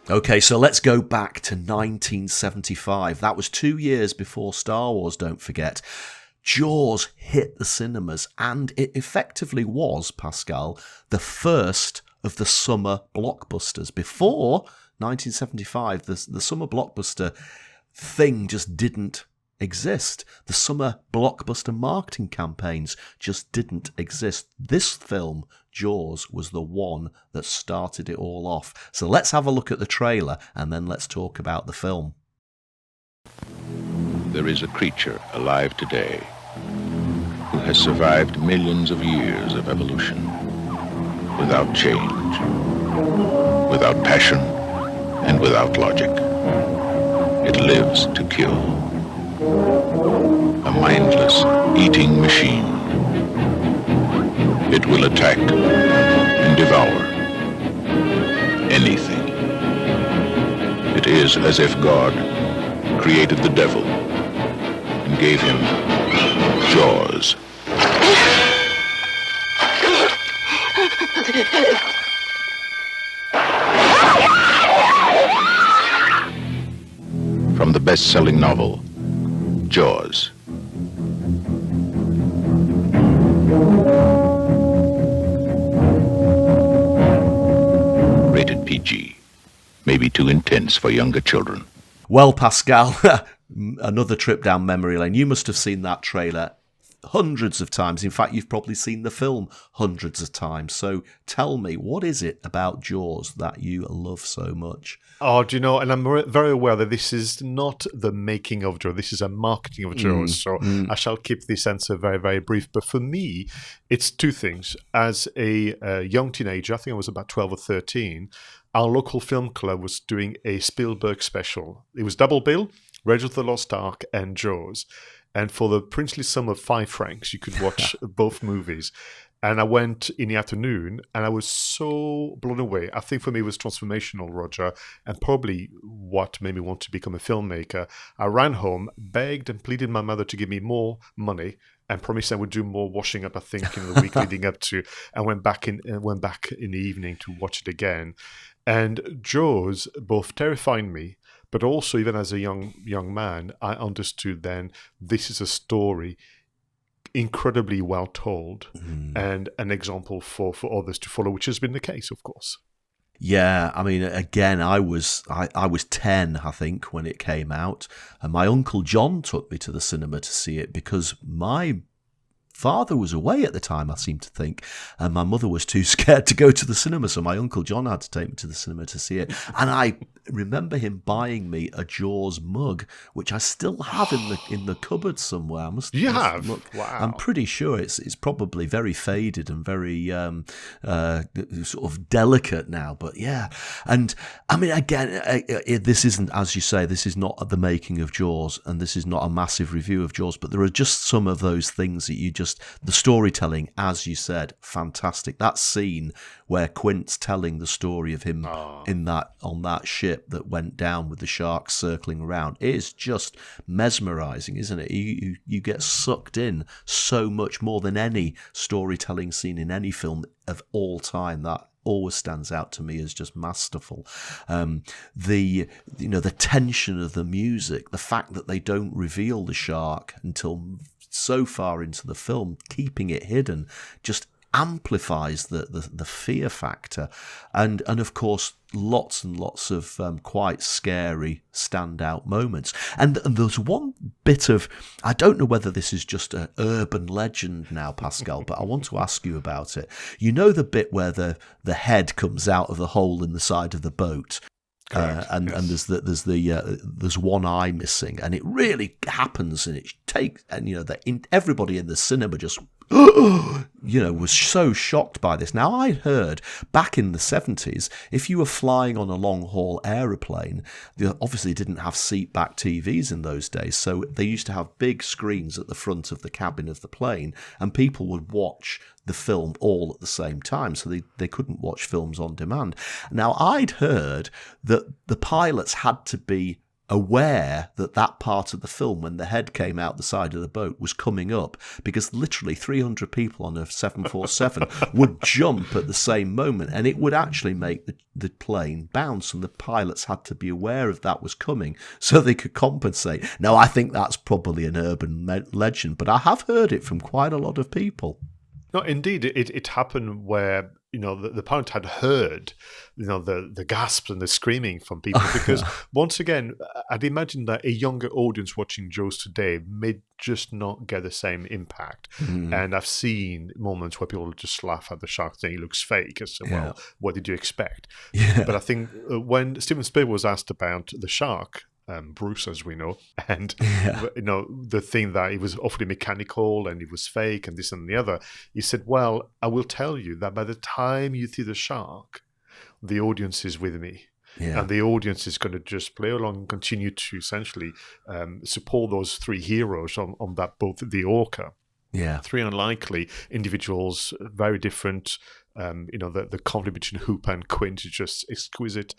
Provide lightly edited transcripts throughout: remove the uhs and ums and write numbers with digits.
Okay, so let's go back to 1975. That was 2 years before Star Wars, don't forget. Jaws hit the cinemas, and it effectively was, Pascal, the first of the summer blockbusters. Before 1975, the summer blockbuster thing just didn't exist. The summer blockbuster marketing campaigns just didn't exist. This film, Jaws, was the one that started it all off. So let's have a look at the trailer and then let's talk about the film. There is a creature alive today who has survived millions of years of evolution without change, without passion, and without logic. It lives to kill. A mindless eating machine. It will attack and devour anything. It is as if God created the devil and gave him jaws. From the best-selling novel, Jaws. Rated PG. Maybe too intense for younger children. Well, Pascal, another trip down memory lane. You must have seen that trailer hundreds of times. In fact, you've probably seen the film hundreds of times. So tell me, what is it about Jaws that you love so much? Oh, do you know, and I'm very aware that this is not the making of Jaws, this is a marketing of Jaws, so I shall keep this answer very, very brief. But for me, it's two things. As a young teenager, I think I was about 12 or 13, our local film club was doing a Spielberg special. It was double bill, Raiders of the Lost Ark and Jaws. And for the princely sum of £5, you could watch both movies. And I went in the afternoon, and I was so blown away. I think for me it was transformational, Roger, and probably what made me want to become a filmmaker. I ran home, begged and pleaded my mother to give me more money, and promised I would do more washing up, I think, in the week leading up to, and went back in the evening to watch it again. And Jaws both terrified me, but also even as a young man, I understood then this is a story incredibly well told and an example for others to follow, which has been the case, of course. Yeah, I mean, again, I was 10, I think, when it came out, and my Uncle John took me to the cinema to see it because my father was away at the time, I seem to think, and my mother was too scared to go to the cinema, so my Uncle John had to take me to the cinema to see it. And I remember him buying me a Jaws mug, which I still have in the cupboard somewhere. You have? Look. Wow. I'm pretty sure it's probably very faded and very sort of delicate now, but yeah. And I mean, again, this isn't, as you say, this is not the making of Jaws, and this is not a massive review of Jaws, but there are just some of those things that the storytelling, as you said, fantastic. That scene where Quint's telling the story of him on that ship that went down with the sharks circling around is just mesmerizing, isn't it? You get sucked in so much more than any storytelling scene in any film of all time. That always stands out to me as just masterful. The tension of the music, the fact that they don't reveal the shark until so far into the film, keeping it hidden, just amplifies the fear factor, and of course lots and lots of quite scary standout moments. And there's one bit of, I don't know whether this is just an urban legend now, Pascal, but I want to ask you about it. You know the bit where the head comes out of the hole in the side of the boat? And there's one eye missing, and it really happens, and it takes, and everybody in the cinema just was so shocked by this. Now, I'd heard back in the 70s, if you were flying on a long haul aeroplane, they obviously didn't have seat back TVs in those days, so they used to have big screens at the front of the cabin of the plane, and people would watch the film all at the same time, so they couldn't watch films on demand. Now, I'd heard that the pilots had to be aware that that part of the film, when the head came out the side of the boat, was coming up, because literally 300 people on a 747 would jump at the same moment, and it would actually make the plane bounce, and the pilots had to be aware of that was coming so they could compensate. Now, I think that's probably an urban legend, but I have heard it from quite a lot of people. No, indeed, it happened where the pilot had heard the gasps and the screaming from people, because once again, I'd imagine that a younger audience watching Jaws today may just not get the same impact. And I've seen moments where people just laugh at the shark saying it looks fake. I said, well, what did you expect? But I think when Steven Spielberg was asked about the shark, Bruce, as we know, and the thing that it was awfully mechanical and it was fake and this and the other, he said, well, I will tell you that by the time you see the shark, the audience is with me. And the audience is going to just play along and continue to essentially support those three heroes on that boat, the Orca. Three unlikely individuals, very different. The conflict between Hooper and Quint is just exquisite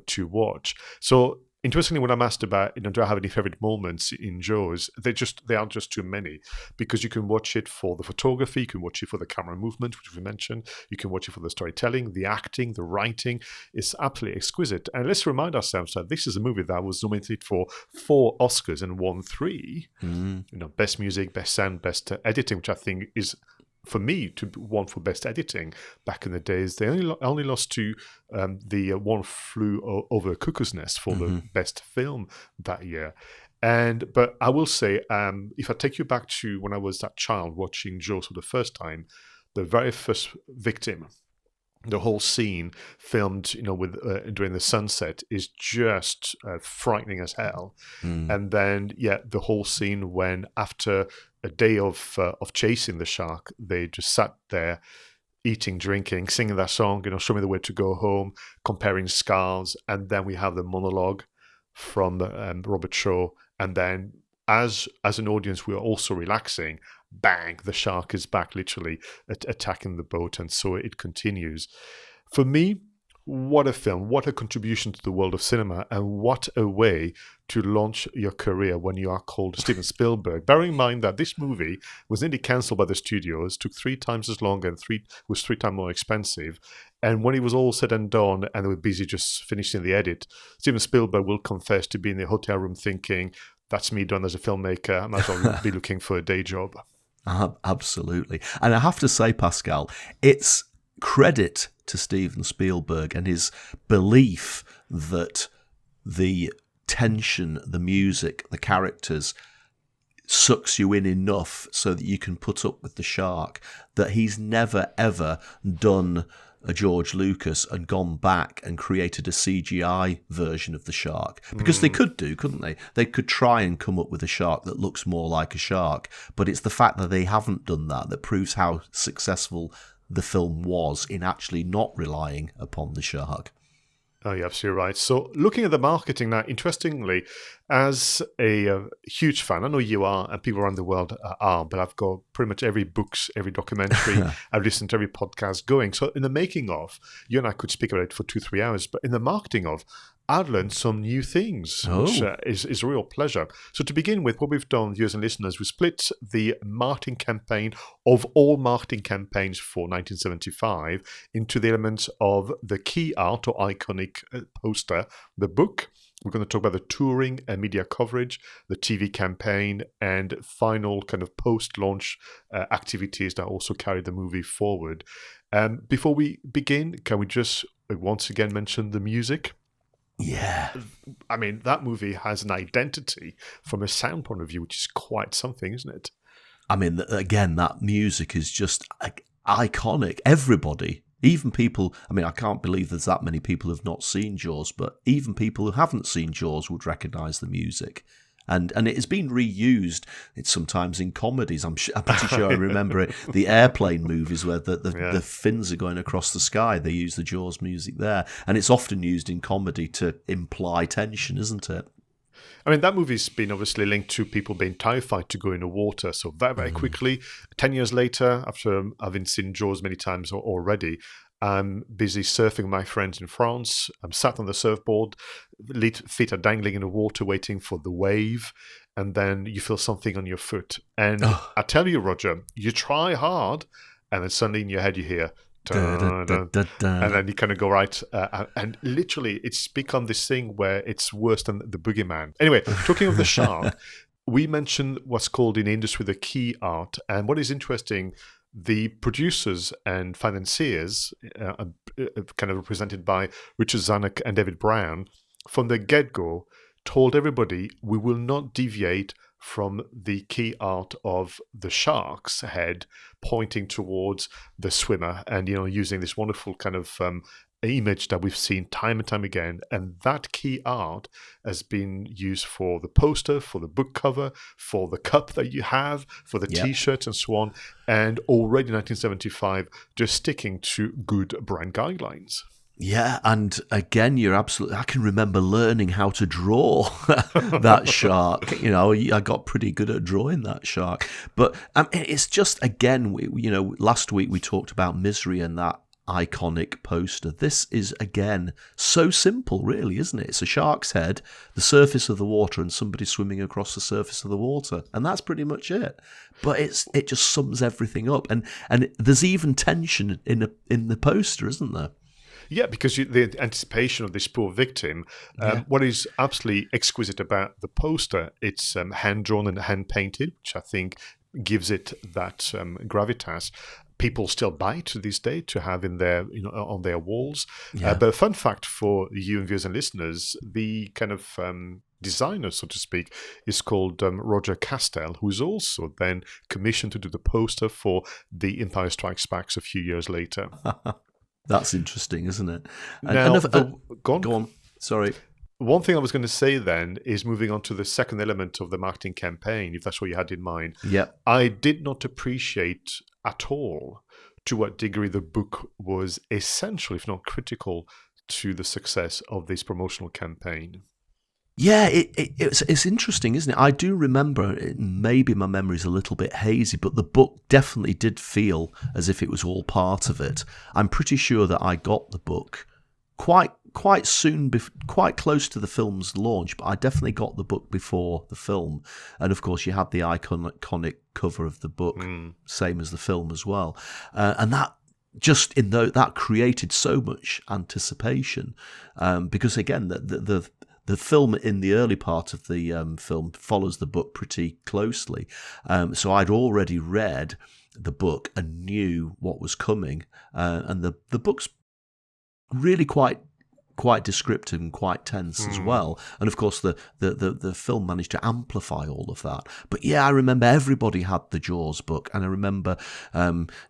to watch. So, interestingly, when I'm asked about, do I have any favorite moments in Jaws, they aren't just too many, because you can watch it for the photography, you can watch it for the camera movement, which we mentioned, you can watch it for the storytelling, the acting, the writing. It's absolutely exquisite. And let's remind ourselves that this is a movie that was nominated for 4 Oscars and won 3. Best music, best sound, best editing, which I think is, for me, to one for best editing back in the days. They only lost to the One Flew Over a Cuckoo's Nest for the best film that year. But I will say, if I take you back to when I was that child watching Jaws for the first time, the very first victim, the whole scene filmed, with during the sunset, is just frightening as hell. And then, the whole scene when, after a day of chasing the shark, they just sat there, eating, drinking, singing that song, "Show Me the Way to Go Home," comparing scars, and then we have the monologue from Robert Shaw, and then as an audience, we are also relaxing. Bang! The shark is back, literally attacking the boat, and so it continues. For me, what a film, what a contribution to the world of cinema, and what a way to launch your career when you are called Steven Spielberg. Bearing in mind that this movie was nearly cancelled by the studios, took 3 times as long, and was 3 times more expensive. And when it was all said and done, and they were busy just finishing the edit, Steven Spielberg will confess to being in the hotel room thinking, "That's me done as a filmmaker. I might as well be looking for a day job." Absolutely. And I have to say, Pascal, it's credit to Steven Spielberg and his belief that the tension, the music, the characters sucks you in enough so that you can put up with the shark, that he's never, ever done a George Lucas and gone back and created a CGI version of the shark. Because they could do, couldn't they? They could try and come up with a shark that looks more like a shark. But it's the fact that they haven't done that proves how successful the film was in actually not relying upon the shark. Oh, you're absolutely right. So looking at the marketing now, interestingly, as a huge fan, I know you are and people around the world are, but I've got pretty much every books, every documentary, I've listened to every podcast going. So in the making of, you and I could speak about it for 2-3 hours, but in the marketing of, I've learned some new things, which is a real pleasure. So to begin with, what we've done, viewers and listeners, we split the marketing campaign of all marketing campaigns for 1975 into the elements of the key art or iconic poster, the book. We're going to talk about the touring and media coverage, the TV campaign, and final kind of post-launch activities that also carry the movie forward. Before we begin, can we just once again mention the music? Yeah. I mean, that movie has an identity from a sound point of view, which is quite something, isn't it? I mean, again, that music is just iconic. Everybody, even people, I mean, I can't believe there's that many people who've not seen Jaws, but even people who haven't seen Jaws would recognise the music. And it has been reused. It's sometimes in comedies. I'm pretty sure I remember it. The airplane movies where the fins are going across the sky. They use the Jaws music there, and it's often used in comedy to imply tension, isn't it? I mean, that movie's been obviously linked to people being terrified to go in the water. So very quickly, 10 years later, after having seen Jaws many times already, I'm busy surfing with my friends in France. I'm sat on the surfboard, feet are dangling in the water waiting for the wave. And then you feel something on your foot. And I tell you, Roger, you try hard, and then suddenly in your head you hear, dun, dun, and then you kind of go right, and literally it's become this thing where it's worse than the boogeyman. Anyway, talking of the shark, we mentioned what's called in the industry the key art, and what is interesting, the producers and financiers, kind of represented by Richard Zanuck and David Brown, from the get-go told everybody, we will not deviate from the key art of the shark's head pointing towards the swimmer, and using this wonderful kind of image that we've seen time and time again. And that key art has been used for the poster, for the book cover, for the cup that you have, for the t-shirts and so on. And already in 1975, just sticking to good brand guidelines. Yeah, and again, you're absolutely. I can remember learning how to draw that shark. I got pretty good at drawing that shark. But it's just, again, last week we talked about Misery and that iconic poster. This is, again, so simple, really, isn't it? It's a shark's head, the surface of the water, and somebody swimming across the surface of the water, and that's pretty much it. But it just sums everything up, and there's even tension in the poster, isn't there? Yeah, because the anticipation of this poor victim, what is absolutely exquisite about the poster, it's hand-drawn and hand-painted, which I think gives it that gravitas. People still buy to this day to have in their, on their walls. But a fun fact for you and viewers and listeners, the kind of designer, so to speak, is called Roger Castell, who's also then commissioned to do the poster for The Empire Strikes Back a few years later. That's interesting, isn't it? Go on. Sorry. One thing I was going to say then is moving on to the second element of the marketing campaign, if that's what you had in mind. Yeah. I did not appreciate at all to what degree the book was essential, if not critical, to the success of this promotional campaign. Yeah, it's interesting, isn't it? I do remember, maybe my memory's a little bit hazy, but the book definitely did feel as if it was all part of it. I'm pretty sure that I got the book quite soon, quite close to the film's launch, but I definitely got the book before the film. And of course, you had the iconic cover of the book, same as the film as well. And that that created so much anticipation, because again, the film in the early part of the film follows the book pretty closely. So I'd already read the book and knew what was coming. And the book's really quite descriptive and quite tense as well. And of course, the film managed to amplify all of that. But yeah, I remember everybody had the Jaws book. And I remember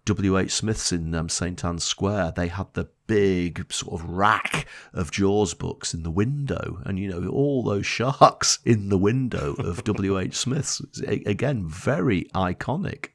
W.H. Smith's in St. Anne's Square. They had the big sort of rack of Jaws books in the window, and all those sharks in the window of W.H. Smith's, again, very iconic.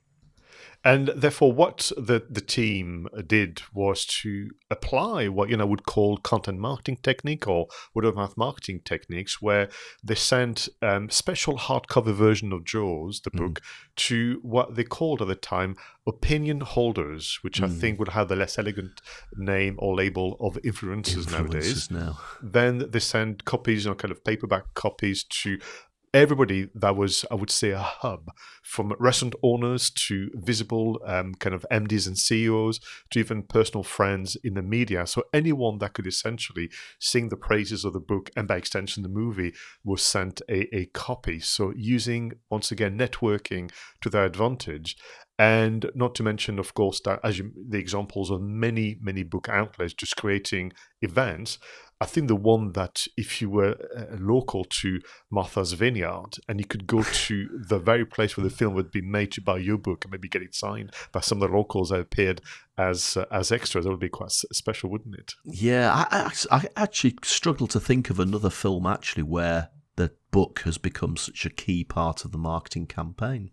And therefore, what the team did was to apply what would call content marketing technique or word of mouth marketing techniques, where they sent special hardcover version of Jaws, the book, to what they called at the time opinion holders, which I think would have the less elegant name or label of influencers nowadays. Then they sent copies, kind of paperback copies to everybody that was, I would say, a hub, from restaurant owners to visible kind of MDs and CEOs to even personal friends in the media. So anyone that could essentially sing the praises of the book and by extension the movie was sent a copy. So using, once again, networking to their advantage. And not to mention, of course, that the examples of many, many book outlets just creating events. I think the one that if you were local to Martha's Vineyard and you could go to the very place where the film would be made to buy your book and maybe get it signed by some of the locals that appeared as extras, that would be quite special, wouldn't it? Yeah, I actually struggle to think of another film actually where the book has become such a key part of the marketing campaign.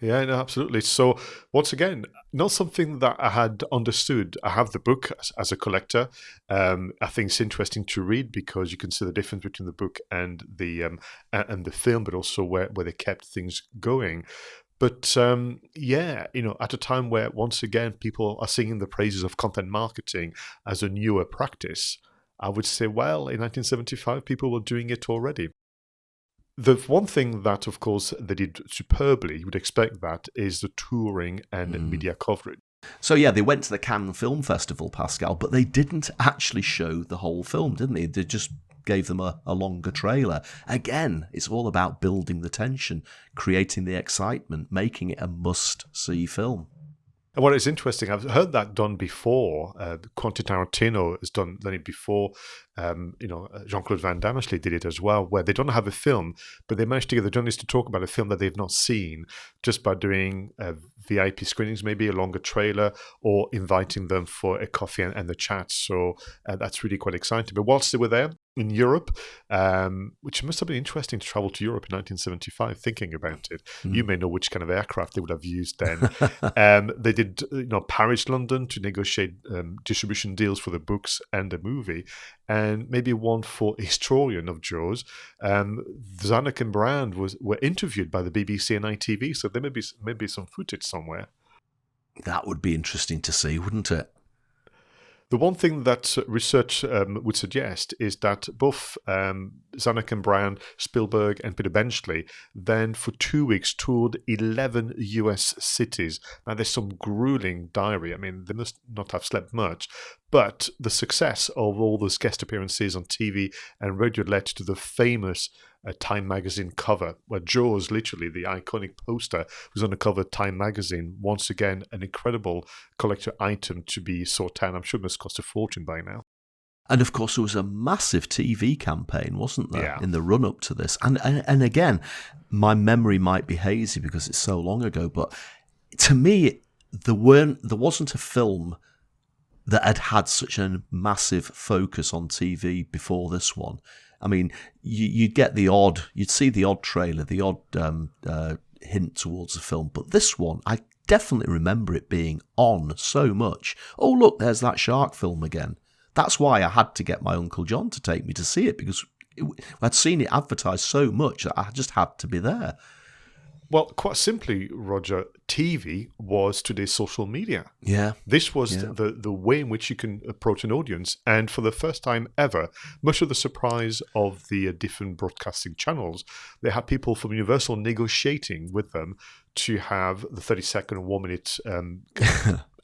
Yeah, no, absolutely. So once again, not something that I had understood. I have the book as a collector. I think it's interesting to read because you can see the difference between the book and the film, but also where they kept things going. But yeah, at a time where once again people are singing the praises of content marketing as a newer practice, I would say, well, in 1975, people were doing it already. The one thing that, of course, they did superbly, you would expect that, is the touring and media coverage. So yeah, they went to the Cannes Film Festival, Pascal, but they didn't actually show the whole film, didn't they? They just gave them a longer trailer. Again, it's all about building the tension, creating the excitement, making it a must-see film. And what is interesting, I've heard that done before. Quentin Tarantino has done it before. Jean-Claude Van Damme actually did it as well, where they don't have a film, but they managed to get the journalists to talk about a film that they've not seen just by doing VIP screenings, maybe a longer trailer, or inviting them for a coffee and the chat. So that's really quite exciting. But whilst they were there in Europe, which must have been interesting to travel to Europe in 1975, thinking about it. You may know which kind of aircraft they would have used then. They did Paris, London to negotiate distribution deals for the books and the movie, and maybe one for a historian of Jaws. Zanuck and Brand were interviewed by the BBC and ITV, so there may be some footage somewhere. That would be interesting to see, wouldn't it? The one thing that research would suggest is that both Zanuck and Brand, Spielberg and Peter Benchley then for 2 weeks toured 11 US cities. Now there's some grueling diary. I mean, they must not have slept much. But the success of all those guest appearances on TV and radio led to the famous Time magazine cover, where Jaws, literally the iconic poster, was on the cover of Time magazine. Once again, an incredible collector item to be sought out. I'm sure it must cost a fortune by now. And of course, there was a massive TV campaign, wasn't there, Yeah. in the run-up to this? And again, my memory might be hazy because it's so long ago, but to me, there wasn't a film that had had such a massive focus on TV before this one. I mean, you'd see the odd trailer, the odd hint towards the film, but this one, I definitely remember it being on so much. Oh, look, there's that shark film again. That's why I had to get my Uncle John to take me to see it, because I'd seen it advertised so much that I just had to be there. Well, quite simply, Roger, TV was today's social media. Yeah. This was the way in which you can approach an audience. And for the first time ever, much of the surprise of the different broadcasting channels, they had people from Universal negotiating with them to have the 30-second or 1-minute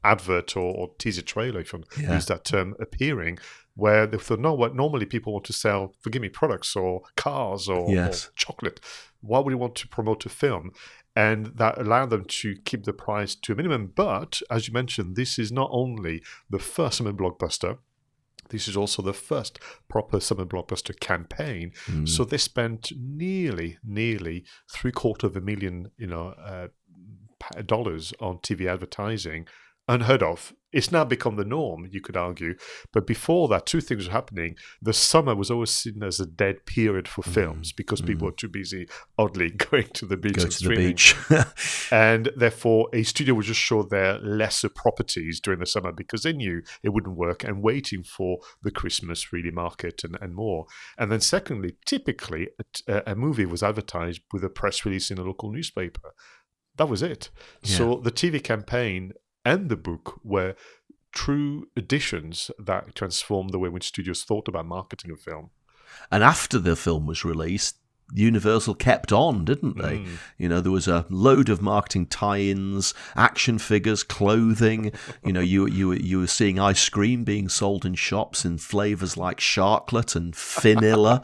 advert or teaser trailer, if you use that term, appearing, where they thought, no, what normally people want to sell, forgive me, products or cars or chocolate. Why would you want to promote a film? And that allowed them to keep the price to a minimum. But, as you mentioned, this is not only the first summer blockbuster, this is also the first proper summer blockbuster campaign. So they spent nearly $750,000, dollars on TV advertising. Unheard of. It's now become the norm, you could argue. But before that, two things were happening. The summer was always seen as a dead period for films because people were too busy, oddly, going to the beach and streaming. And therefore, a studio would just show their lesser properties during the summer because they knew it wouldn't work, and waiting for the Christmas really market and more. And then secondly, typically, a movie was advertised with a press release in a local newspaper. That was it. Yeah. So the TV campaign and the book were true additions that transformed the way in which studios thought about marketing a film. And after the film was released, Universal kept on, didn't they? There was a load of marketing tie-ins, action figures, clothing. You were seeing ice cream being sold in shops in flavors like Sharklet and Finilla,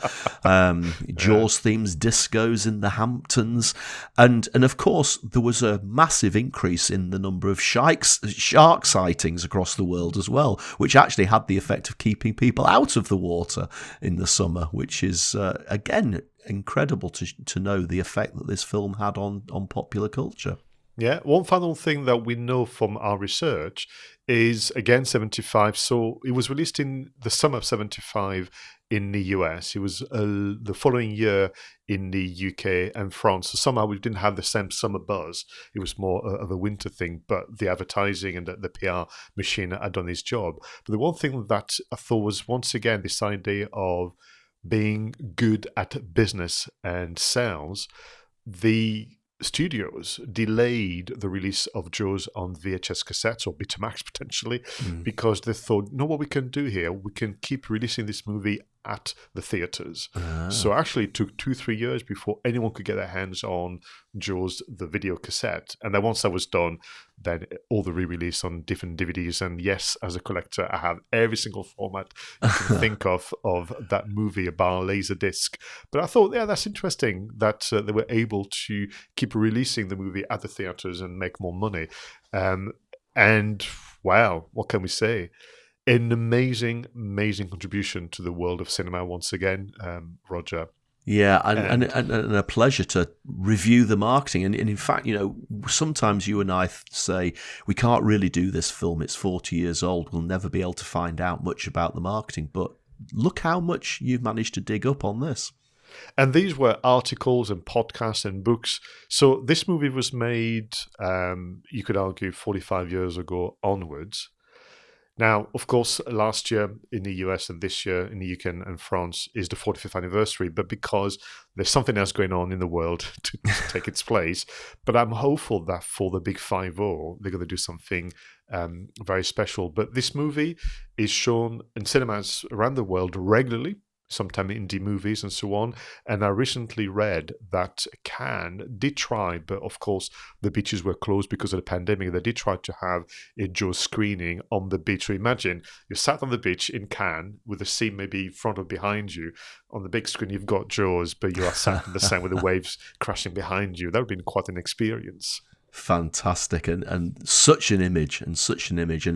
Jaws themes, discos in the Hamptons, and of course there was a massive increase in the number of shark sightings across the world as well, which actually had the effect of keeping people out of the water in the summer, which is again incredible to know the effect that this film had on popular culture. Yeah, one final thing that we know from our research is again 75. So it was released in the summer of 75 in the US. It was the following year in the UK and France. So somehow we didn't have the same summer buzz. It was more of a winter thing, but the advertising and the PR machine had done its job. But the one thing that I thought was, once again, this idea of being good at business and sales. The studios delayed the release of Jaws on VHS cassettes or Betamax potentially because they thought, know what we can do here? We can keep releasing this movie at the theaters. So actually it took 2-3 years before anyone could get their hands on Jaws, the video cassette. And then once that was done, then all the re-release on different DVDs. And yes, as a collector, I have every single format you can think of that movie, bar Laserdisc. But I thought, yeah, that's interesting that they were able to keep releasing the movie at the theaters and make more money. And wow, what can we say? An amazing contribution to the world of cinema once again, Roger. Yeah, and a pleasure to review the marketing. And in fact, sometimes you and I say, we can't really do this film. It's 40 years old. We'll never be able to find out much about the marketing. But look how much you've managed to dig up on this. And these were articles and podcasts and books. So this movie was made, you could argue, 45 years ago onwards. Now, of course, last year in the US and this year in the UK and France is the 45th anniversary, but because there's something else going on in the world to take its place. But I'm hopeful that for the big 5-0, they're going to do something very special. But this movie is shown in cinemas around the world regularly, sometimes indie movies and so on. And I recently read that Cannes did try, but of course the beaches were closed because of the pandemic. They did try to have a Jaws screening on the beach. So imagine you're sat on the beach in Cannes with the sea maybe in front or behind you. On the big screen you've got Jaws, but you are sat in the sand with the waves crashing behind you. That would have been quite an experience. Fantastic, and such an image, and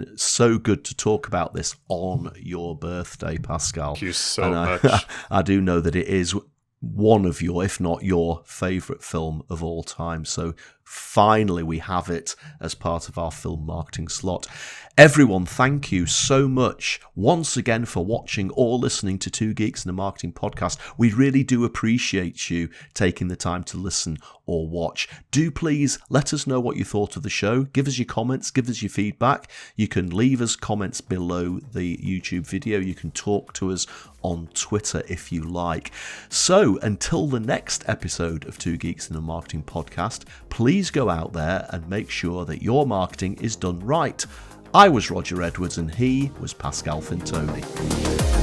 it's so good to talk about this on your birthday, Pascal. Thank you so much. I do know that it is one of your, if not your, favourite film of all time. So finally we have it as part of our film marketing slot. Everyone, thank you so much once again for watching or listening to Two Geeks and a Marketing Podcast. We really do appreciate you taking the time to listen or watch. Do please let us know what you thought of the show. Give us your comments, give us your feedback. You can leave us comments below the YouTube video. You can talk to us on Twitter if you like. So until the next episode of Two Geeks and a Marketing Podcast, please go out there and make sure that your marketing is done right. I was Roger Edwards and he was Pascal Fintoni.